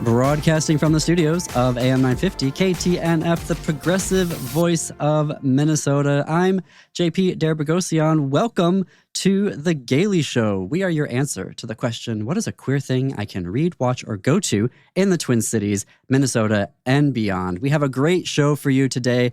Broadcasting from the studios of AM 950 KTNF, the progressive voice of Minnesota. I'm JP Derbergosian. Welcome to The Gailey Show. We are your answer to the question, what is a queer thing I can read, watch, or go to in the Twin Cities, Minnesota, and beyond? We have a great show for you today.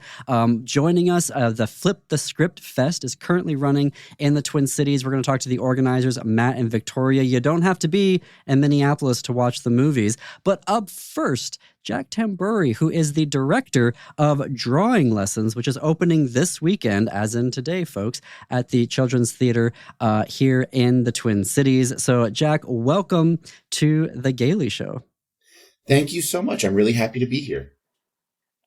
Joining us, the Flip the Script Fest is currently running in the Twin Cities. We're going to talk to the organizers, Matt and Victoria. You don't have to be in Minneapolis to watch the movies. But up first, Jack Tamburri, who is the director of Drawing Lessons, which is opening this weekend, as in today, folks, at the Children's Theater here in the Twin Cities. So, Jack, welcome to The Gailey Show. Thank you so much. I'm really happy to be here.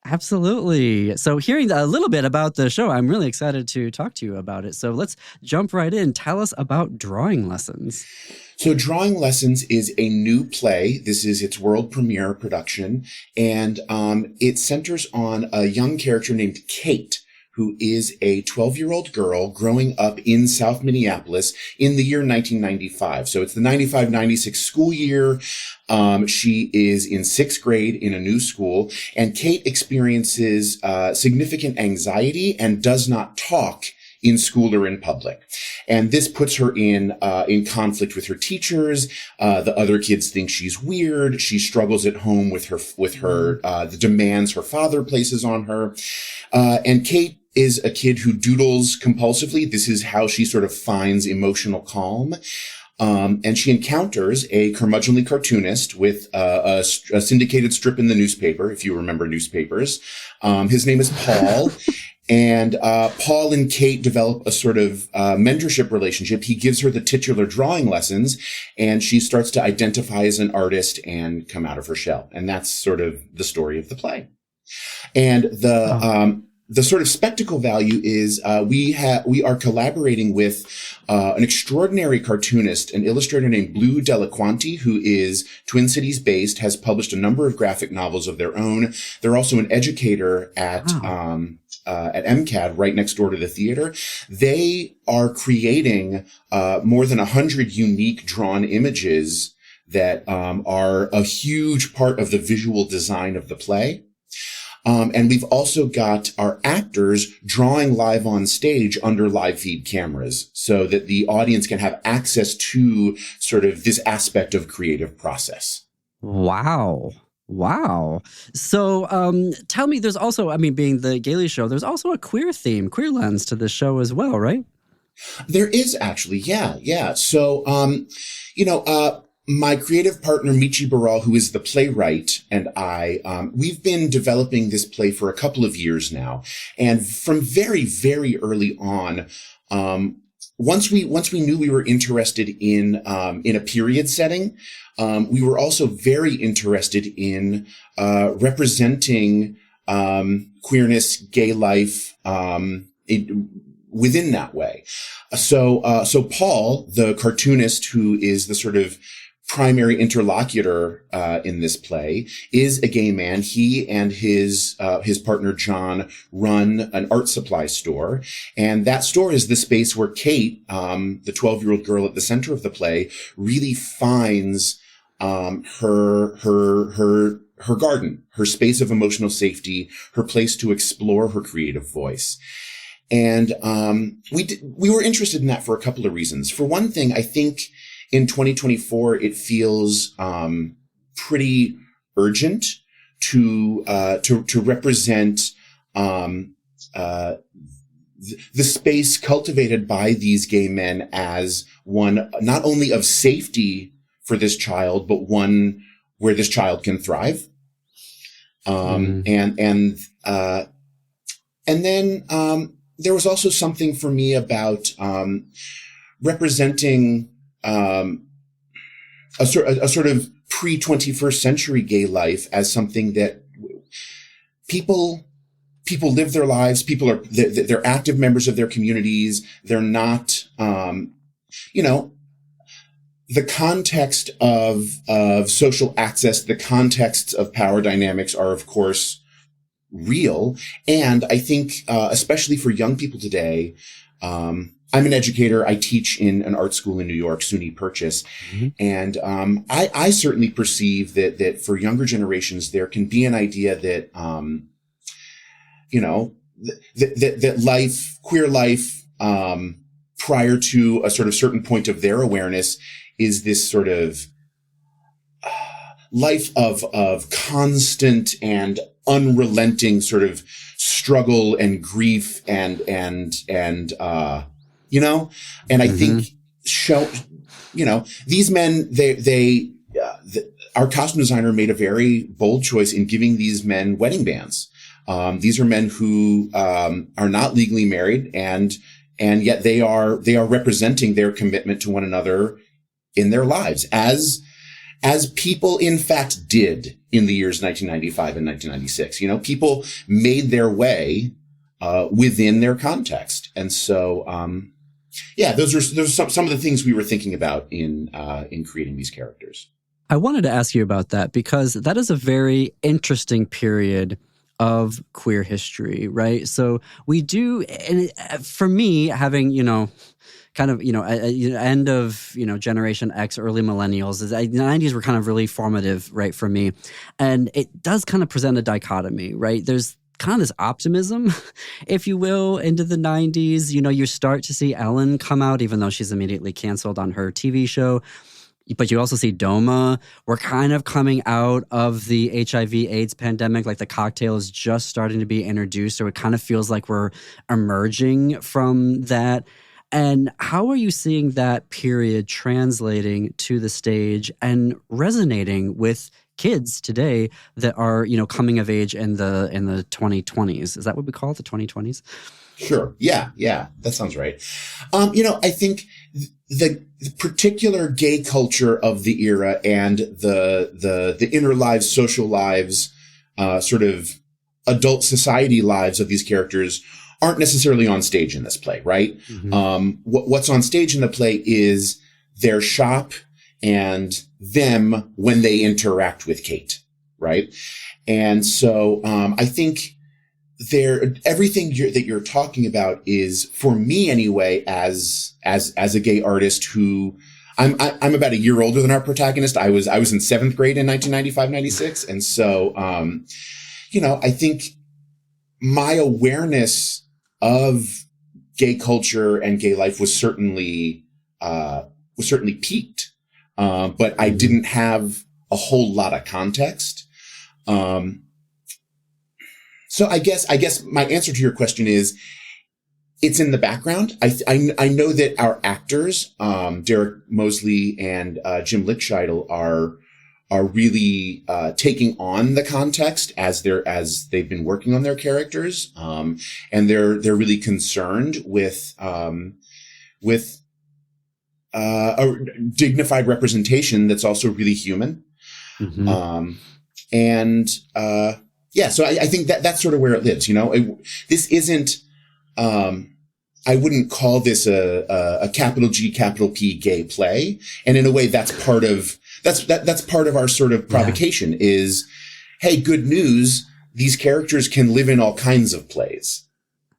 Absolutely. So hearing a little bit about the show, I'm really excited to talk to you about it. So let's jump right in. Tell us about Drawing Lessons. So Drawing Lessons is a new play. This is its world premiere production, and it centers on a young character named Kate, who is a 12-year-old girl growing up in South Minneapolis in the year 1995. So it's the 95-96 school year. She is in 6th grade in a new school, and Kate experiences significant anxiety and does not talk in school or in public. And this puts her in conflict with her teachers. The other kids think she's weird. She struggles at home with the demands her father places on her. And Kate is a kid who doodles compulsively. This is how she sort of finds emotional calm. And she encounters a curmudgeonly cartoonist with a syndicated strip in the newspaper, if you remember newspapers. His name is Paul. And Paul and Kate develop a sort of mentorship relationship. He gives her the titular drawing lessons, and she starts to identify as an artist and come out of her shell. And that's sort of the story of the play. And the sort of spectacle value is we are collaborating with an extraordinary cartoonist, an illustrator named Blue Delaquanti, who is Twin Cities based, has published a number of graphic novels of their own. They're also an educator at MCAD, right next door to the theater. They are creating more than 100 unique drawn images that are a huge part of the visual design of the play. And we've also got our actors drawing live on stage under live feed cameras so that the audience can have access to sort of this aspect of creative process. Wow. So tell me, there's also, being the Gailey Show, there's also a queer theme, queer lens to this show as well, right? There is actually, yeah. So, my creative partner, Michi Baral, who is the playwright, and I, we've been developing this play for a couple of years now. And from very, very early on, once we knew we were interested in a period setting, we were also very interested in representing queerness, gay life within that way. So Paul, the cartoonist who is the sort of primary interlocutor in this play, is a gay man. He and his partner John run an art supply store, and that store is the space where Kate, the 12-year-old girl at the center of the play, really finds her garden, her space of emotional safety, her place to explore her creative voice. And we were interested in that for a couple of reasons. For one thing, I think in 2024, it feels pretty urgent to represent the space cultivated by these gay men as one not only of safety for this child, but one where this child can thrive. And then there was also something for me about representing a sort of pre-21st century gay life as something that people live their lives. They're active members of their communities. They're not, the context of social access, the contexts of power dynamics are, of course, real. And I think, especially for young people today, I'm an educator. I teach in an art school in New York, SUNY Purchase. Mm-hmm. And I certainly perceive that for younger generations, there can be an idea that, that life, queer life, prior to a sort of certain point of their awareness is this sort of life of constant and unrelenting sort of struggle and grief and I think these men, our costume designer made a very bold choice in giving these men wedding bands. These are men who, are not legally married and yet they are representing their commitment to one another in their lives as people in fact did in the years 1995 and 1996. People made their way, within their context. And so, those are some of the things we were thinking about in creating these characters. I wanted to ask you about that because that is a very interesting period of queer history, right? So we do, and for me, having, end of, Generation X, early millennials, the 90s were kind of really formative, right, for me. And it does kind of present a dichotomy, right? There's kind of this optimism, if you will, into the 90s. You start to see Ellen come out, even though she's immediately canceled on her TV show. But you also see DOMA. We're kind of coming out of the HIV/AIDS pandemic, like the cocktail is just starting to be introduced. So it kind of feels like we're emerging from that. And how are you seeing that period translating to the stage and resonating with kids today that are, coming of age in the 2020s? Is that what we call it, the 2020s? Sure. Yeah. That sounds right. I think the particular gay culture of the era and the inner lives, social lives, sort of adult society lives of these characters aren't necessarily on stage in this play, right? Mm-hmm. What's on stage in the play is their shop and them when they interact with Kate, right? And so, I think everything that you're talking about is, for me anyway, as a gay artist who I'm about a year older than our protagonist. I was in 7th grade in 1995-96. And so, I think my awareness of gay culture and gay life was certainly peaked. But I didn't have a whole lot of context. So I guess my answer to your question is it's in the background. I know that our actors, Derek Mosley and Jim Lichtscheidel are really taking on the context as they've been working on their characters, and they're really concerned with a dignified representation that's also really human. Mm-hmm. So I think that's sort of where it lives. This isn't, I wouldn't call this a capital G, capital P gay play. And in a way, that's part of our sort of provocation is, hey, good news. These characters can live in all kinds of plays.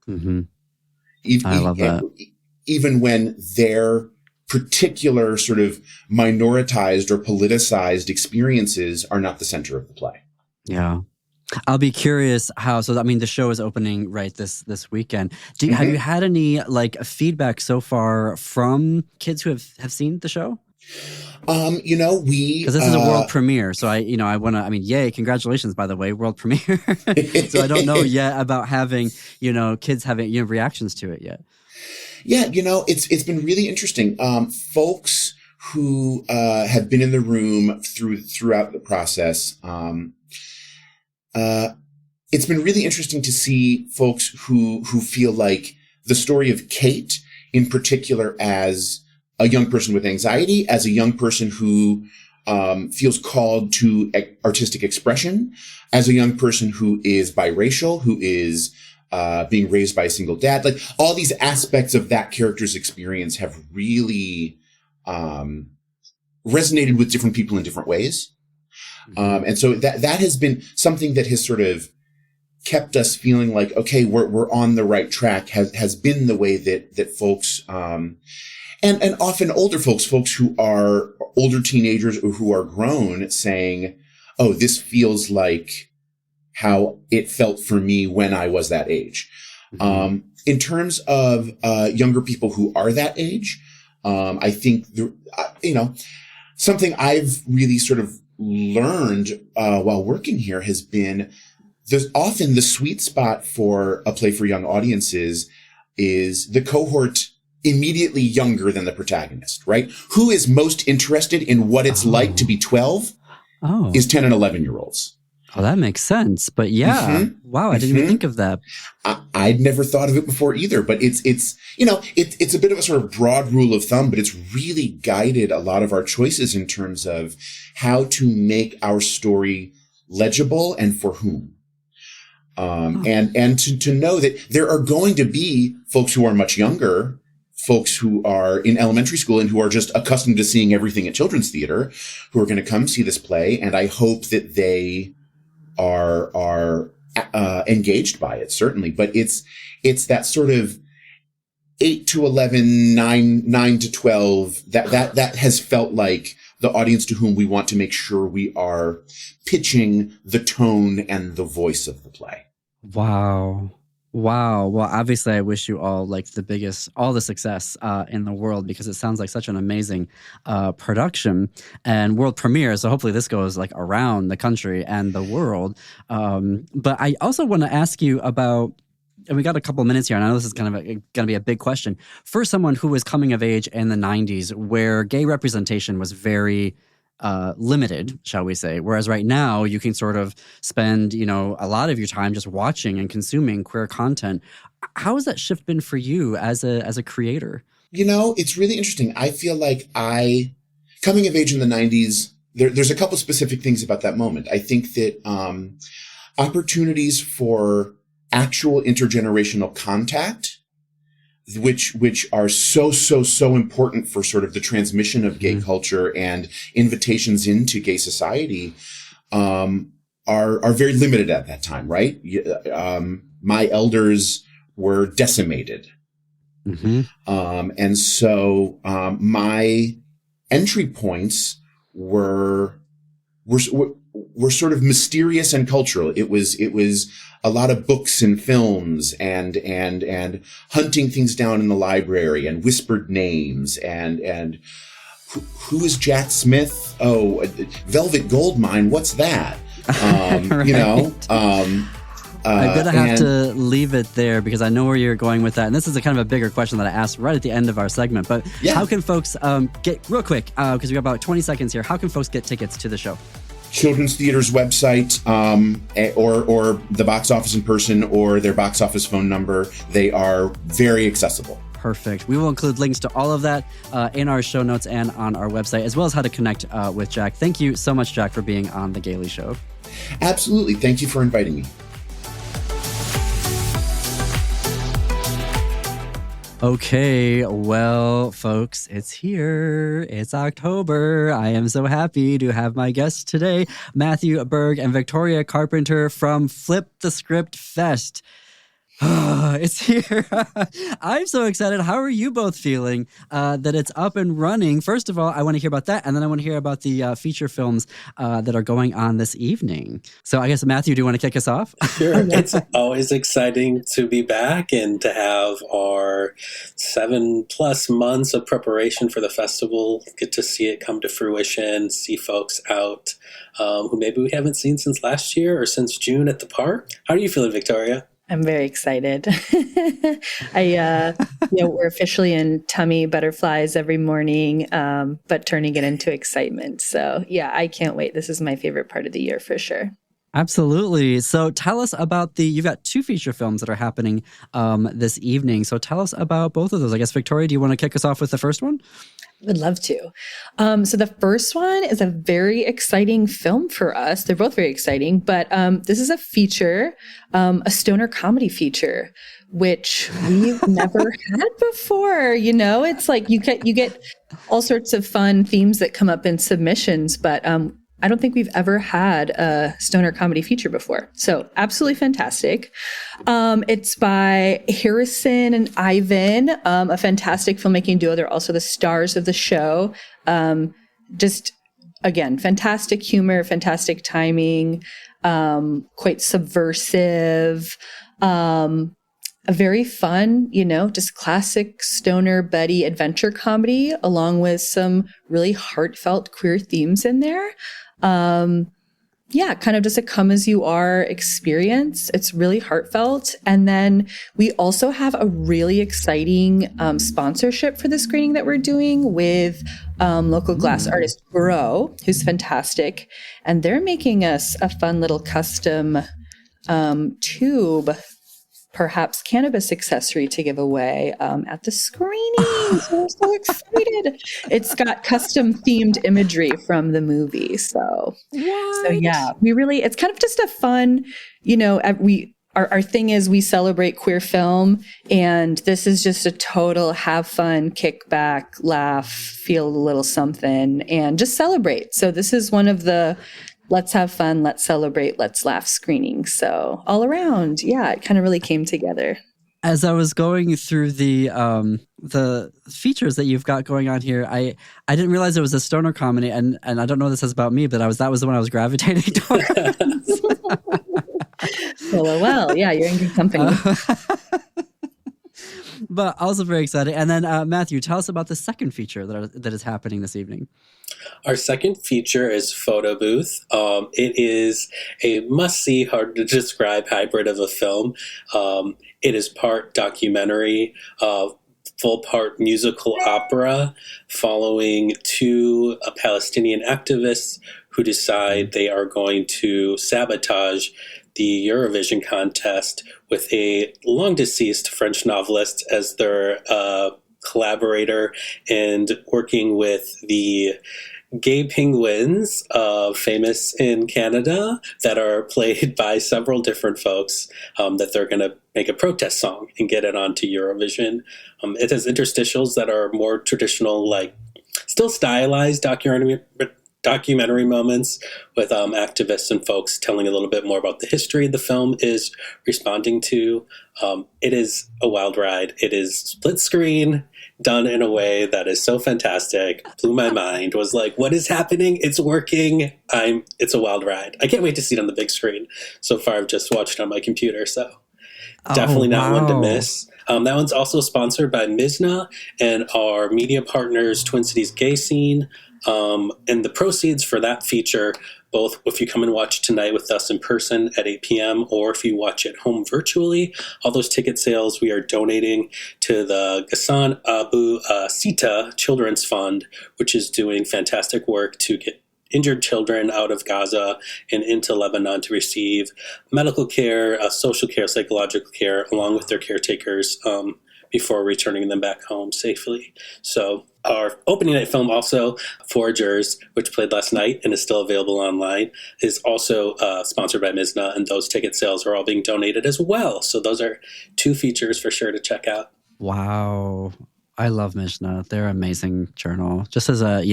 Mm-hmm. I love that. Even when their particular sort of minoritized or politicized experiences are not the center of the play. Yeah. I'll be curious how. So, the show is opening right this weekend. Have you had any feedback so far from kids who have seen the show? Because this is a world premiere, so I want to. Yay! Congratulations, by the way, world premiere. So I don't know yet about having kids having reactions to it yet. Yeah, it's been really interesting. Folks who have been in the room throughout the process. It's been really interesting to see folks who feel like the story of Kate in particular as a young person with anxiety, as a young person who feels called to artistic expression, as a young person who is biracial, who is being raised by a single dad. Like all these aspects of that character's experience have really resonated with different people in different ways. And so that has been something that has sort of kept us feeling like, okay, we're on the right track has been the way that folks, and often older folks who are older teenagers or who are grown saying, oh, this feels like how it felt for me when I was that age. Mm-hmm. In terms of, younger people who are that age, I think, something I've really sort of learned, while working here has been often the sweet spot for a play for young audiences is the cohort immediately younger than the protagonist, right? Who is most interested in what it's like to be 12 is 10 and 11-year-olds. Oh, that makes sense. But yeah, mm-hmm. Wow, I didn't even think of that. I'd never thought of it before either, but it's a bit of a sort of broad rule of thumb, but it's really guided a lot of our choices in terms of how to make our story legible and for whom. And to know that there are going to be folks who are much younger, folks who are in elementary school and who are just accustomed to seeing everything at children's theater, who are going to come see this play. And I hope that they are engaged by it, certainly. But it's that sort of 8 to 11, 9 to 12, that has felt like the audience to whom we want to make sure we are pitching the tone and the voice of the play. Wow. Well, obviously, I wish you all like all the success in the world, because it sounds like such an amazing production and world premiere. So hopefully this goes like around the country and the world. But I also want to ask you about, and we got a couple of minutes here, and I know this is kind of going to be a big question. For someone who was coming of age in the 90s, where gay representation was very limited, shall we say, whereas right now you can sort of spend, a lot of your time just watching and consuming queer content. How has that shift been for you as a creator? It's really interesting. I feel like coming of age in the 90s, there's a couple specific things about that moment. I think that opportunities for actual intergenerational contact, which are so important for sort of the transmission of gay culture and invitations into gay society, are very limited at that time, right? My elders were decimated. Mm-hmm. And so, my entry points were sort of mysterious and cultural. It was a lot of books and films and hunting things down in the library and whispered names and who is Jack Smith? Oh, Velvet Goldmine. What's that? Right. I'm going to have to leave it there because I know where you're going with that. And this is a kind of a bigger question that I asked right at the end of our segment. But How can folks get, real quick, because we have about 20 seconds here, how can folks get tickets to the show? Children's Theater's website, or the box office in person, or their box office phone number. They are very accessible. Perfect. We will include links to all of that in our show notes and on our website, as well as how to connect with Jack. Thank you so much, Jack, for being on The Gaily Show. Absolutely. Thank you for inviting me. Okay, well, folks, it's here. It's October. I am so happy to have my guests today, Matthew Berg and Victoria Carpenter from Flip the Script Fest. It's here. I'm so excited. How are you both feeling that it's up and running? First of all, I want to hear about that, and then I want to hear about the feature films that are going on this evening. So I guess, Matthew, do you want to kick us off? Sure. It's always exciting to be back and to have our 7+ months of preparation for the festival, get to see it come to fruition, see folks out who maybe we haven't seen since last year or since June at the park. How are you feeling, Victoria? I'm very excited. We're officially in tummy butterflies every morning, but turning it into excitement. So yeah, I can't wait. This is my favorite part of the year for sure. Absolutely. So tell us about you've got 2 feature films that are happening this evening. So tell us about both of those. I guess, Victoria, do you want to kick us off with the first one? Would love to. So the first one is a very exciting film for us. They're both very exciting, but this is a feature, a stoner comedy feature, which we've never had before. It's like you get all sorts of fun themes that come up in submissions, but I don't think we've ever had a stoner comedy feature before. So absolutely fantastic. It's by Harrison and Ivan, a fantastic filmmaking duo. They're also the stars of the show. Just, again, fantastic humor, fantastic timing, quite subversive, a very fun, just classic stoner buddy adventure comedy, along with some really heartfelt queer themes in there. Kind of just a come as you are experience. It's really heartfelt. And then we also have a really exciting sponsorship for the screening that we're doing with local glass artist Grow, who's fantastic. And they're making us a fun little custom tube, perhaps cannabis accessory to give away at the screening. So we're so excited. It's got custom themed imagery from the movie. So yeah, it's kind of just a fun, our thing is we celebrate queer film, and this is just a total have fun, kick back, laugh, feel a little something, and just celebrate. So this is one of the let's have fun, let's celebrate, let's laugh screening. So all around, yeah, it kind of really came together. As I was going through the features that you've got going on here, I didn't realize it was a stoner comedy, and I don't know what this says about me, but that was the one I was gravitating towards. Well, yeah, you're in good company. But also very exciting. And then Matthew, tell us about the second feature that is happening this evening. Our second feature is Photo Booth. It is a must-see, hard to describe hybrid of a film. It is part documentary, full part musical opera, following two Palestinian activists who decide they are going to sabotage the Eurovision contest with a long-deceased French novelist as their collaborator, and working with the gay penguins, famous in Canada, that are played by several different folks, that they're going to make a protest song and get it onto Eurovision. It has interstitials that are more traditional, like still stylized documentary moments with activists and folks telling a little bit more about the history the film is responding to. It is a wild ride. It is split screen, done in a way that is so fantastic. Blew my mind. Was like, what is happening? It's working. It's a wild ride. I can't wait to see it on the big screen. So far, I've just watched it on my computer, so definitely not one to miss. That one's also sponsored by Mizna and our media partners, Twin Cities Gay Scene. And the proceeds for that feature, both if you come and watch tonight with us in person at 8 p.m. or if you watch at home virtually, all those ticket sales we are donating to the Ghassan Abu Sita Children's Fund, which is doing fantastic work to get injured children out of Gaza and into Lebanon to receive medical care, social care, psychological care, along with their caretakers before returning them back home safely. So our opening night film also, Foragers, which played last night and is still available online, is also sponsored by Mizna, and those ticket sales are all being donated as well. So those are two features for sure to check out. Wow. I love Mizna. They're an amazing journal. Just as a,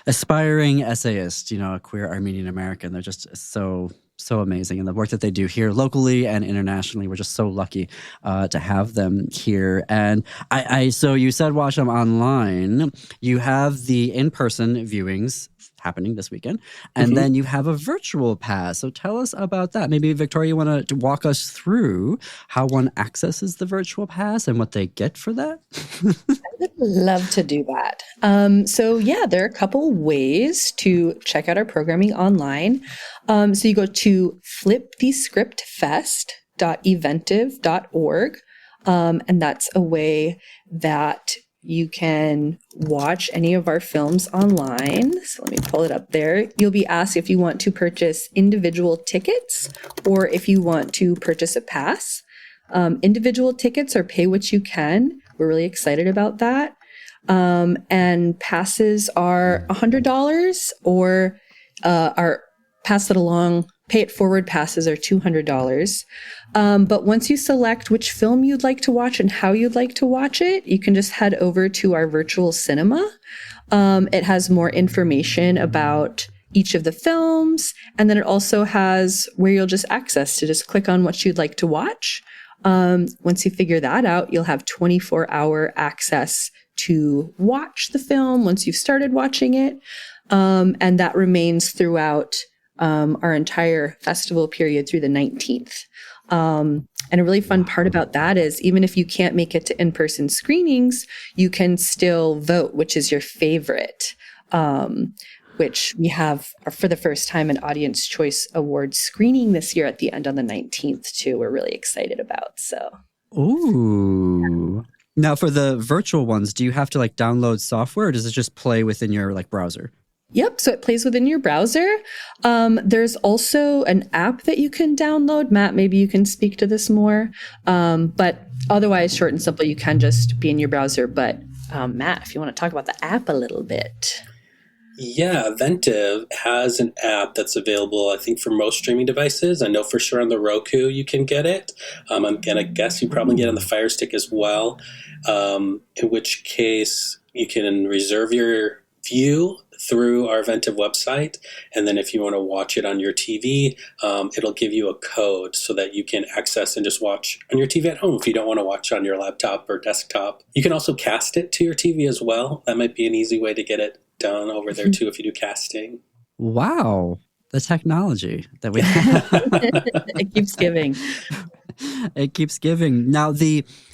aspiring essayist, a queer Armenian American, they're just so amazing. And the work that they do here locally and internationally, we're just so lucky to have them here. And so you said watch them online. You have the in-person viewings happening this weekend, and then you have a virtual pass. So tell us about that. Maybe Victoria, you want to walk us through how one accesses the virtual pass and what they get for that? I would love to do that. So yeah, there are a couple ways to check out our programming online. So you go to flipthescriptfest.eventive.org. And that's a way that you can watch any of our films online. So let me pull it up there. You'll be asked if you want to purchase individual tickets or if you want to purchase a pass. Individual tickets are pay what you can. We're really excited about that. And passes are $100 or our pass it along, pay it forward passes are $200. But once you select which film you'd like to watch and how you'd like to watch it, you can just head over to our virtual cinema. It has more information about each of the films. And then it also has where you'll just access to just click on what you'd like to watch. Once you figure that out, you'll have 24-hour access to watch the film once you've started watching it. And that remains throughout our entire festival period through the 19th. And a really fun part about that is even if you can't make it to in-person screenings, you can still vote, which is your favorite, which we have for the first time an Audience Choice Award screening this year at the end on the 19th too. We're really excited about. So. Ooh. Now for the virtual ones, do you have to like download software or does it just play within your like browser? Yep. So it plays within your browser. There's also an app that you can download. Matt, maybe you can speak to this more. But otherwise, short and simple, you can just be in your browser. But Matt, if you want to talk about the app a little bit. Yeah, Ventive has an app that's available, I think, for most streaming devices. I know for sure on the Roku you can get it. I'm going to guess you probably get on the Fire Stick as well, in which case you can reserve your view through our Ventive website. And then if you want to watch it on your TV, it'll give you a code so that you can access and just watch on your TV at home if you don't want to watch on your laptop or desktop. You can also cast it to your TV as well. That might be an easy way to get it done over there too if you do casting. Wow. The technology that we have. It keeps giving. It keeps giving. Now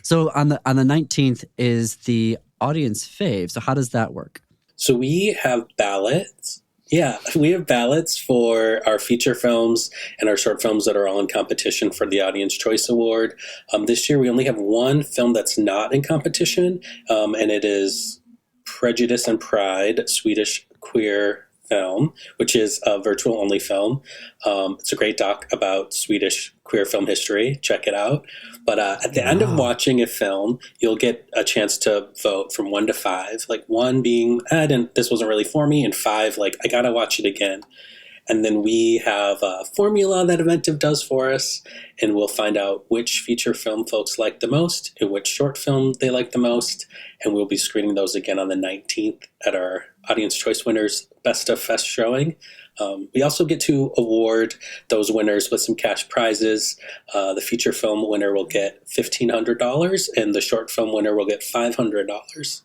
so on the 19th is the audience fave. So how does that work? So we have ballots. Yeah, we have ballots for our feature films and our short films that are all in competition for the Audience Choice Award. This year we only have one film that's not in competition, and it is Prejudice and Pride, Swedish queer film, which is a virtual only film. It's a great doc about Swedish queer film history. Check it out. But at the end of watching a film, you'll get a chance to vote from 1 to 5. Like 1 being, this wasn't really for me, and 5, like, I gotta watch it again. And then we have a formula that Ventive does for us, and we'll find out which feature film folks like the most and which short film they like the most. And we'll be screening those again on the 19th at our Audience Choice Winners Best of Fest showing. We also get to award those winners with some cash prizes. The feature film winner will get $1,500 and the short film winner will get $500.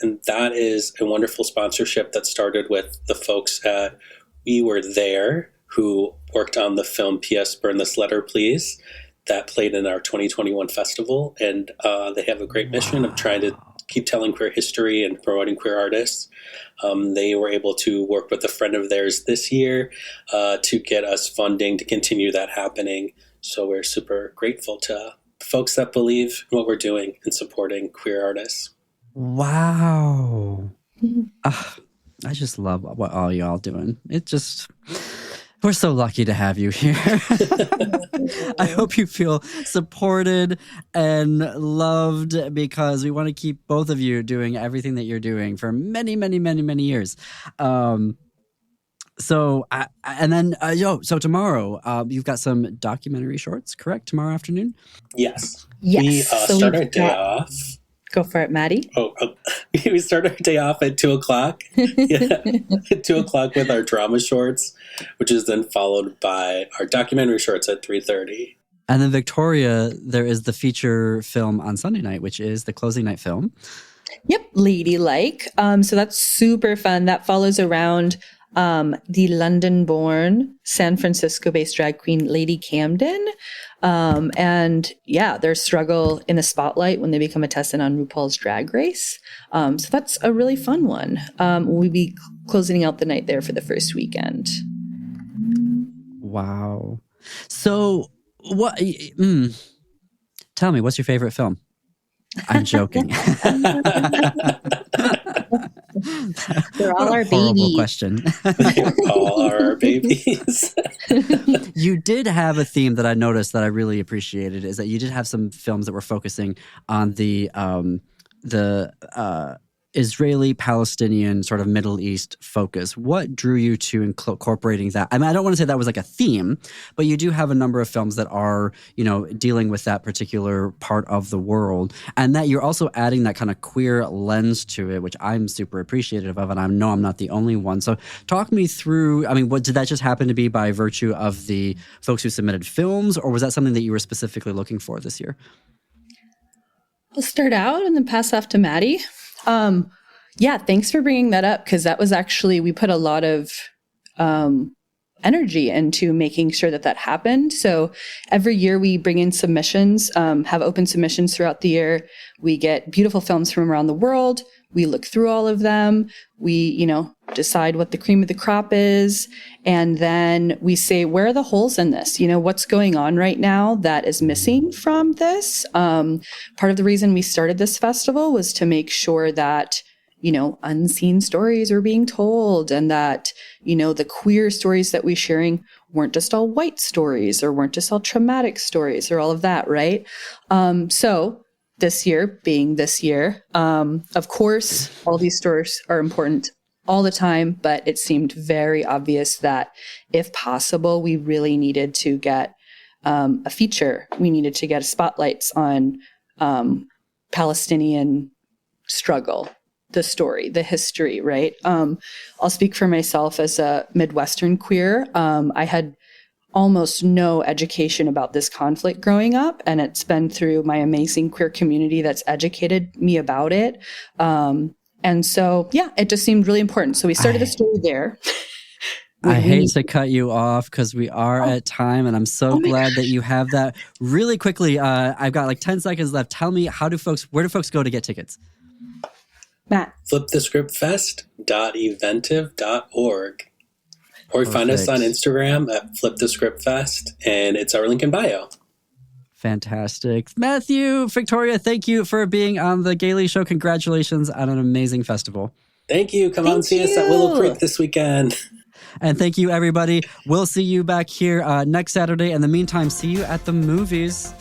And that is a wonderful sponsorship that started with the folks at We Were There, who worked on the film P.S. Burn This Letter, Please, that played in our 2021 festival. And they have a great mission of trying to keep telling queer history and promoting queer artists. They were able to work with a friend of theirs this year to get us funding to continue that happening. So we're super grateful to folks that believe in what we're doing and supporting queer artists. Wow. I just love what all y'all doing. We're so lucky to have you here. I hope you feel supported and loved because we want to keep both of you doing everything that you're doing for many, many, many, many years. So tomorrow you've got some documentary shorts, correct? Tomorrow afternoon? Yes. Yes. We start our day off. Go for it, Maddie. We start our day off at 2:00. Yeah, at 2:00 with our drama shorts, which is then followed by our documentary shorts at 3:30. And then Victoria, there is the feature film on Sunday night, which is the closing night film. Yep, Ladylike. So that's super fun. That follows around the London-born, San Francisco-based drag queen Lady Camden. And yeah, their struggle in the spotlight when they become a contestant on RuPaul's Drag Race. So that's a really fun one. We'll be closing out the night there for the first weekend. Wow. So what? Tell me, what's your favorite film? I'm joking. They're all our horrible babies. Question. All our babies. You did have a theme that I noticed that I really appreciated is that you did have some films that were focusing on the Israeli-Palestinian sort of Middle East focus. What drew you to incorporating that? I mean, I don't want to say that was like a theme, but you do have a number of films that are, dealing with that particular part of the world, and that you're also adding that kind of queer lens to it, which I'm super appreciative of, and I know I'm not the only one. So talk me through, I mean, what did that just happen to be by virtue of the folks who submitted films, or was that something that you were specifically looking for this year? I'll start out and then pass off to Maddie. Yeah, thanks for bringing that up, because that was actually, we put a lot of energy into making sure that happened. So every year we bring in submissions, have open submissions throughout the year. We get beautiful films from around the world. We look through all of them. We, decide what the cream of the crop is. And then we say, where are the holes in this? What's going on right now that is missing from this? Part of the reason we started this festival was to make sure that, unseen stories were being told, and that, the queer stories that we're sharing weren't just all white stories, or weren't just all traumatic stories, or all of that, right? So this year being this year, of course, all these stories are important all the time, but it seemed very obvious that if possible, we really needed to get a feature. We needed to get spotlights on Palestinian struggle, the story, the history, right? I'll speak for myself as a Midwestern queer. I had almost no education about this conflict growing up, and it's been through my amazing queer community that's educated me about it. And so, yeah, it just seemed really important. So we started the story there. I hate to cut you off because we are at time, and I'm so glad that you have that. Really quickly, I've got like 10 seconds left. Tell me, where do folks go to get tickets? Matt. flipthescriptfest.eventive.org. Or find us on Instagram at flipthescriptfest, and it's our link in bio. Fantastic. Matthew, Victoria, thank you for being on the Gailey Show. Congratulations on an amazing festival. Thank you. Come on, see us at Willow Creek this weekend. And thank you, everybody. We'll see you back here next Saturday. In the meantime, see you at the movies.